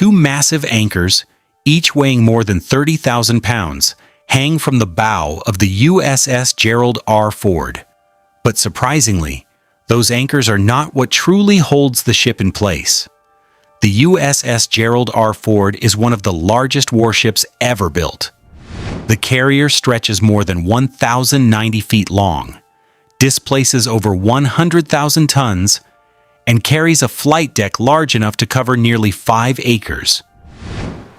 Two massive anchors, each weighing more than 30,000 pounds, hang from the bow of the USS Gerald R. But surprisingly, those anchors are not what truly holds the ship in place. The USS Gerald R. is one of the largest warships ever built. The carrier stretches more than 1,090 feet long, displaces over 100,000 tons, and carries a flight deck large enough to cover nearly 5 acres.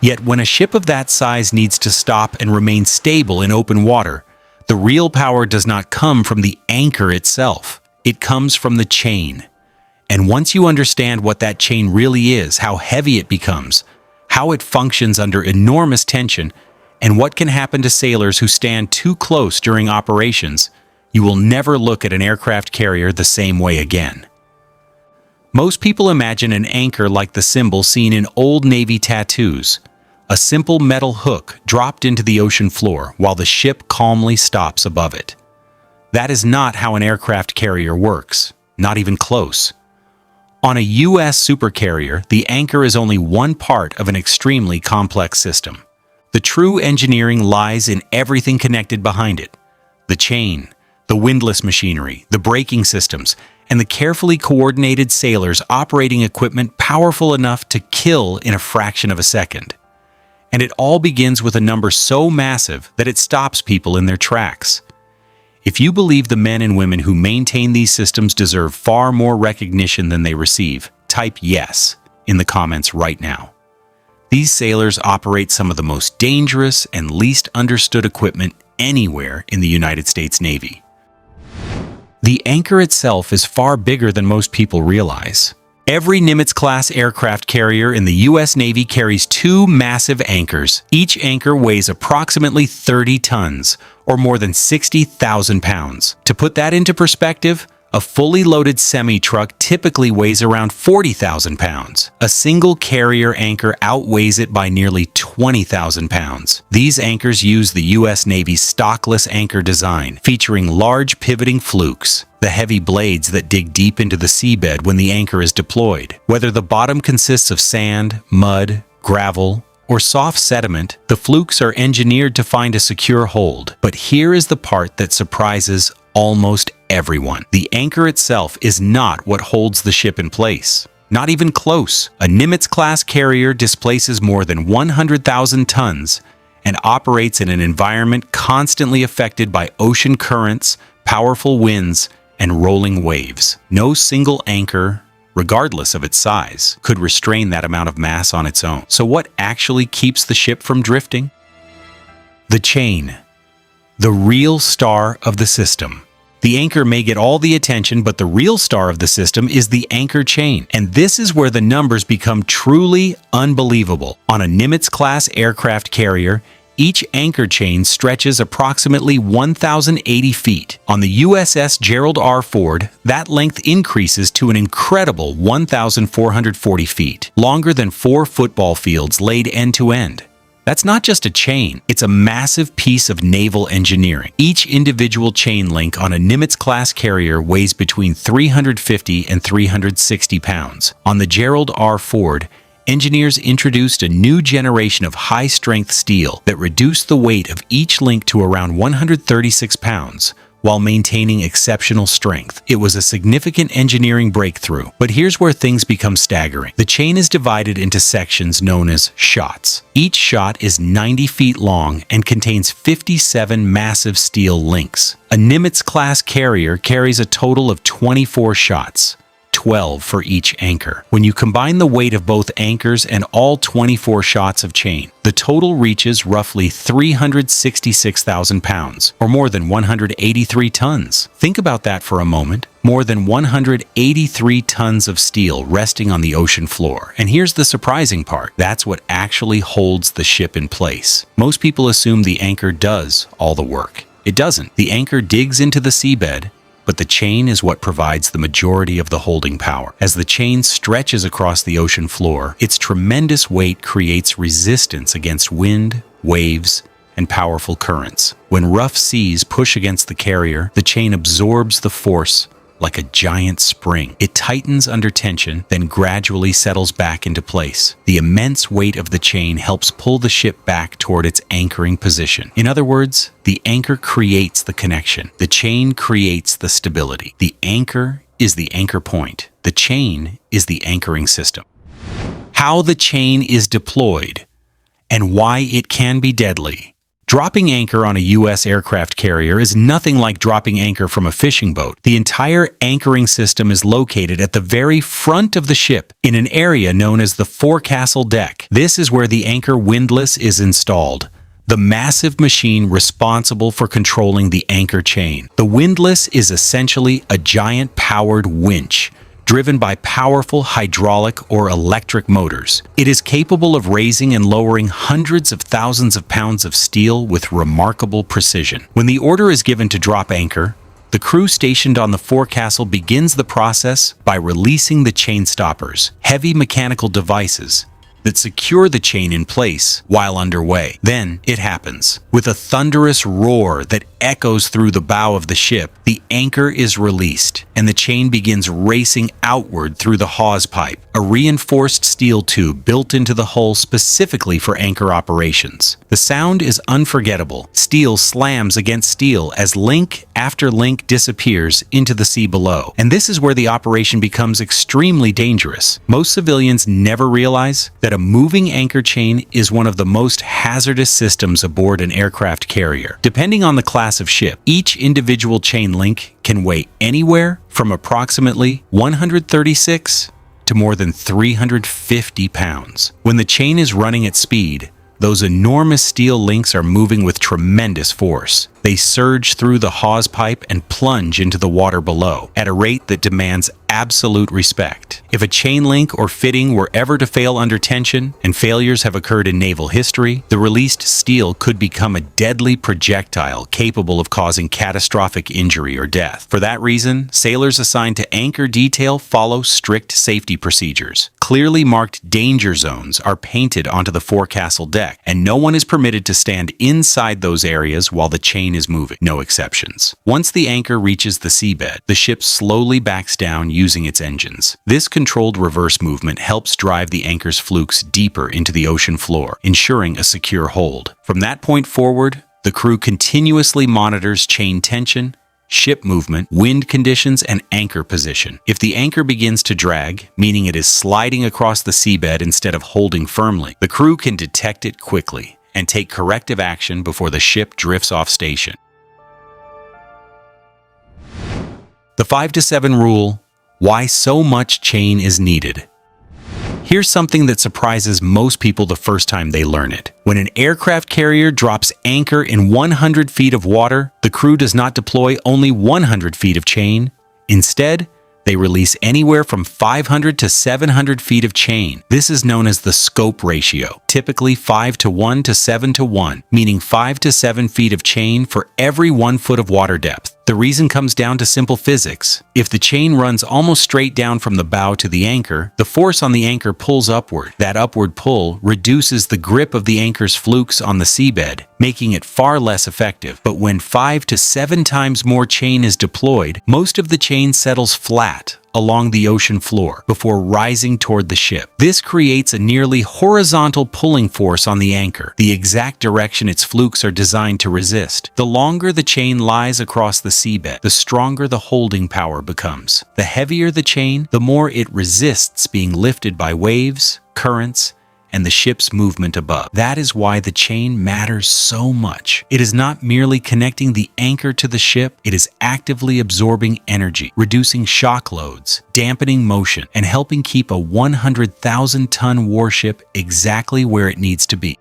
Yet when a ship of that size needs to stop and remain stable in open water, the real power does not come from the anchor itself. It comes from the chain. And once you understand what that chain really is, how heavy it becomes, how it functions under enormous tension, and what can happen to sailors who stand too close during operations, you will never look at an aircraft carrier the same way again. Most people imagine an anchor like the symbol seen in old Navy tattoos, a simple metal hook dropped into the ocean floor while the ship calmly stops above it. That is not how an aircraft carrier works, not even close. On a U.S. supercarrier, the anchor is only one part of an extremely complex system. The true engineering lies in everything connected behind it: the chain, the windlass machinery, the braking systems, and the carefully coordinated sailors operating equipment powerful enough to kill in a fraction of a second. And it all begins with a number so massive that it stops people in their tracks. If you believe the men and women who maintain these systems deserve far more recognition than they receive, type yes in the comments right now. These sailors operate some of the most dangerous and least understood equipment anywhere in the United States Navy. The anchor itself is far bigger than most people realize. Every Nimitz-class aircraft carrier in the U.S. Navy carries two massive anchors. Each anchor weighs approximately 30 tons, or more than 60,000 pounds. To put that into perspective, a fully loaded semi-truck typically weighs around 40,000 pounds. A single carrier anchor outweighs it by nearly 20,000 pounds. These anchors use the U.S. Navy's stockless anchor design, featuring large pivoting flukes, the heavy blades that dig deep into the seabed when the anchor is deployed. Whether the bottom consists of sand, mud, gravel, or soft sediment, the flukes are engineered to find a secure hold. But here is the part that surprises almost everyone. The anchor itself is not what holds the ship in place. Not even close. A Nimitz-class carrier displaces more than 100,000 tons and operates in an environment constantly affected by ocean currents, powerful winds, and rolling waves. No single anchor, regardless of its size, could restrain that amount of mass on its own. So what actually keeps the ship from drifting? The chain. The real star of the system. The anchor may get all the attention, but the real star of the system is the anchor chain. And this is where the numbers become truly unbelievable. On a Nimitz-class aircraft carrier, each anchor chain stretches approximately 1,080 feet. On the USS Gerald R. that length increases to an incredible 1,440 feet, longer than 4 football fields laid end-to-end. That's not just a chain, it's a massive piece of naval engineering. Each individual chain link on a Nimitz-class carrier weighs between 350 and 360 pounds. On the Gerald R. engineers introduced a new generation of high-strength steel that reduced the weight of each link to around 136 pounds, while maintaining exceptional strength. It was a significant engineering breakthrough. But here's where things become staggering. The chain is divided into sections known as shots. Each shot is 90 feet long and contains 57 massive steel links. A Nimitz-class carrier carries a total of 24 shots, 12 for each anchor. When you combine the weight of both anchors and all 24 shots of chain, the total reaches roughly 366,000 pounds, or more than 183 tons. Think about that for a moment. More than 183 tons of steel resting on the ocean floor. And here's the surprising part. That's what actually holds the ship in place. Most people assume the anchor does all the work. It doesn't. The anchor digs into the seabed, but the chain is what provides the majority of the holding power. As the chain stretches across the ocean floor, its tremendous weight creates resistance against wind, waves, and powerful currents. When rough seas push against the carrier, the chain absorbs the force like a giant spring. It tightens under tension, then gradually settles back into place. The immense weight of the chain helps pull the ship back toward its anchoring position. In other words, the anchor creates the connection. The chain creates the stability. The anchor is the anchor point. The chain is the anchoring system. How the chain is deployed and why it can be deadly. Dropping anchor on a U.S. aircraft carrier is nothing like dropping anchor from a fishing boat. The entire anchoring system is located at the very front of the ship in an area known as the forecastle deck. This is where the anchor windlass is installed, the massive machine responsible for controlling the anchor chain. The windlass is essentially a giant powered winch driven by powerful hydraulic or electric motors. It is capable of raising and lowering hundreds of thousands of pounds of steel with remarkable precision. When the order is given to drop anchor, the crew stationed on the forecastle begins the process by releasing the chain stoppers, heavy mechanical devices that secure the chain in place while underway. Then it happens. With a thunderous roar that echoes through the bow of the ship, the anchor is released, and the chain begins racing outward through the hawse pipe, a reinforced steel tube built into the hull specifically for anchor operations. The sound is unforgettable. Steel slams against steel as link after link disappears into the sea below. And this is where the operation becomes extremely dangerous. Most civilians never realize that a moving anchor chain is one of the most hazardous systems aboard an aircraft carrier. Depending on the class of ship, each individual chain link can weigh anywhere from approximately 136 to more than 350 pounds. When the chain is running at speed, those enormous steel links are moving with tremendous force. They surge through the hawse pipe and plunge into the water below at a rate that demands absolute respect. If a chain link or fitting were ever to fail under tension, and failures have occurred in naval history, the released steel could become a deadly projectile capable of causing catastrophic injury or death. For that reason, sailors assigned to anchor detail follow strict safety procedures. Clearly marked danger zones are painted onto the forecastle deck, and no one is permitted to stand inside those areas while the chain is moving. No exceptions. Once the anchor reaches the seabed, the ship slowly backs down using its engines. This controlled reverse movement helps drive the anchor's flukes deeper into the ocean floor, ensuring a secure hold. From that point forward, the crew continuously monitors chain tension, ship movement, wind conditions, and anchor position. If the anchor begins to drag, meaning it is sliding across the seabed instead of holding firmly, the crew can detect it quickly and take corrective action before the ship drifts off station. The 5 to 7 rule: why so much chain is needed. Here's something that surprises most people the first time they learn it. When an aircraft carrier drops anchor in 100 feet of water, the crew does not deploy only 100 feet of chain. Instead, they release anywhere from 500 to 700 feet of chain. This is known as the scope ratio, typically 5 to 1 to 7 to 1, meaning 5 to 7 feet of chain for every 1 foot of water depth. The reason comes down to simple physics. If the chain runs almost straight down from the bow to the anchor, the force on the anchor pulls upward. That upward pull reduces the grip of the anchor's flukes on the seabed, making it far less effective. But when 5 to 7 times more chain is deployed, most of the chain settles flat along the ocean floor before rising toward the ship. This creates a nearly horizontal pulling force on the anchor, the exact direction its flukes are designed to resist. The longer the chain lies across the seabed, the stronger the holding power becomes. The heavier the chain, the more it resists being lifted by waves, currents, and the ship's movement above. That is why the chain matters so much. It is not merely connecting the anchor to the ship, it is actively absorbing energy, reducing shock loads, dampening motion, and helping keep a 100,000-ton warship exactly where it needs to be.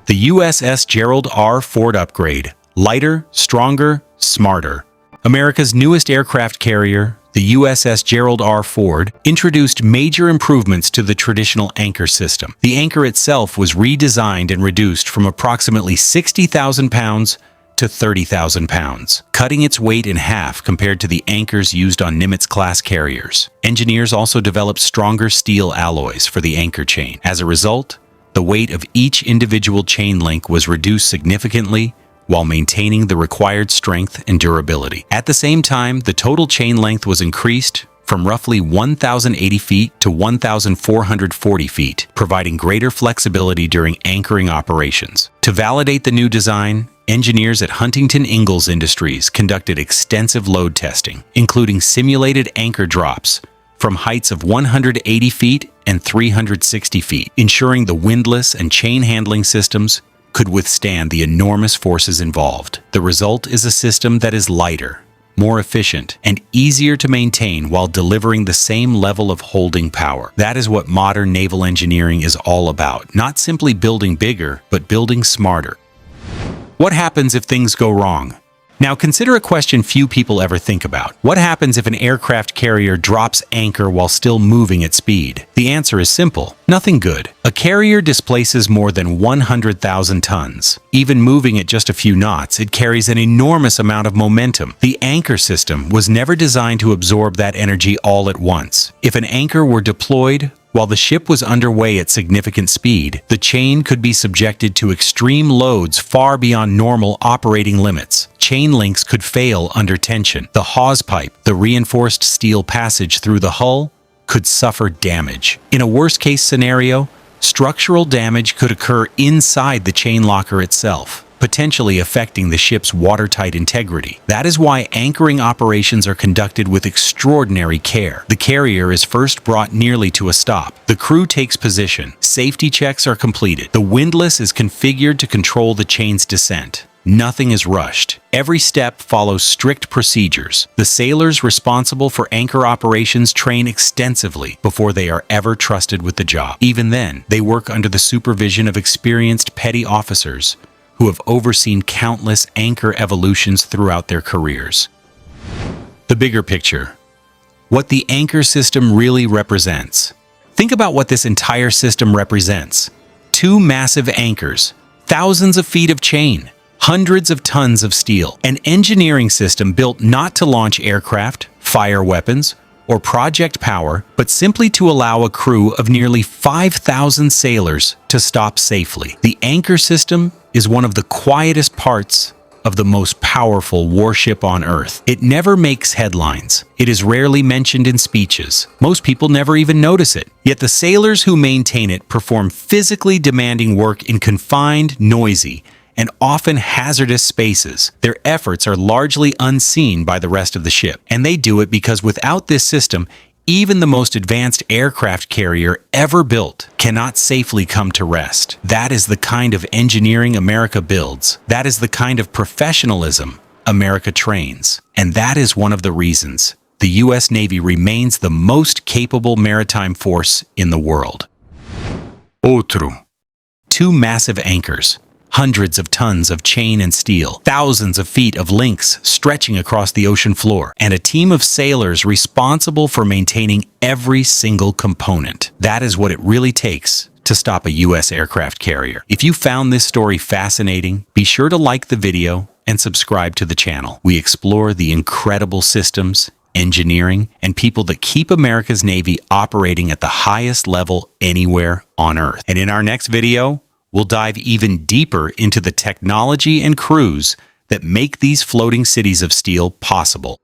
The USS Gerald R. Ford upgrade: lighter, stronger, smarter. America's newest aircraft carrier, the USS Gerald R. Ford, introduced major improvements to the traditional anchor system. The anchor itself was redesigned and reduced from approximately 60,000 pounds to 30,000 pounds, cutting its weight in half compared to the anchors used on Nimitz-class carriers. Engineers also developed stronger steel alloys for the anchor chain. As a result, the weight of each individual chain link was reduced significantly while maintaining the required strength and durability. At the same time, the total chain length was increased from roughly 1,080 feet to 1,440 feet, providing greater flexibility during anchoring operations. To validate the new design, engineers at Huntington Ingalls Industries conducted extensive load testing, including simulated anchor drops from heights of 180 feet and 360 feet, ensuring the windlass and chain handling systems could withstand the enormous forces involved. The result is a system that is lighter, more efficient, and easier to maintain while delivering the same level of holding power. That is what modern naval engineering is all about, not simply building bigger, but building smarter. What happens if things go wrong? Now consider a question few people ever think about. What happens if an aircraft carrier drops anchor while still moving at speed? The answer is simple: nothing good. A carrier displaces more than 100,000 tons. Even moving at just a few knots, it carries an enormous amount of momentum. The anchor system was never designed to absorb that energy all at once. If an anchor were deployed while the ship was underway at significant speed, the chain could be subjected to extreme loads far beyond normal operating limits. Chain links could fail under tension. The hawse pipe, the reinforced steel passage through the hull, could suffer damage. In a worst-case scenario, structural damage could occur inside the chain locker itself, potentially affecting the ship's watertight integrity. That is why anchoring operations are conducted with extraordinary care. The carrier is first brought nearly to a stop. The crew takes position. Safety checks are completed. The windlass is configured to control the chain's descent. Nothing is rushed. Every step follows strict procedures. The sailors responsible for anchor operations train extensively before they are ever trusted with the job. Even then, they work under the supervision of experienced petty officers who have overseen countless anchor evolutions throughout their careers. The bigger picture. What the anchor system really represents. Think about what this entire system represents. 2 massive anchors, thousands of feet of chain, hundreds of tons of steel. An engineering system built not to launch aircraft, fire weapons, or project power, but simply to allow a crew of nearly 5,000 sailors to stop safely. The anchor system is one of the quietest parts of the most powerful warship on Earth. It never makes headlines. It is rarely mentioned in speeches. Most people never even notice it. Yet the sailors who maintain it perform physically demanding work in confined, noisy, and often hazardous spaces. Their efforts are largely unseen by the rest of the ship. And they do it because without this system, even the most advanced aircraft carrier ever built cannot safely come to rest. That is the kind of engineering America builds. That is the kind of professionalism America trains. And that is one of the reasons the U.S. Navy remains the most capable maritime force in the world. Otro. 2 massive anchors, hundreds of tons of chain and steel, thousands of feet of links stretching across the ocean floor, and a team of sailors responsible for maintaining every single component. That is what it really takes to stop a U.S. aircraft carrier. If you found this story fascinating, be sure to like the video and subscribe to the channel. We explore the incredible systems, engineering, and people that keep America's Navy operating at the highest level anywhere on Earth. And in our next video, we'll dive even deeper into the technology and crews that make these floating cities of steel possible.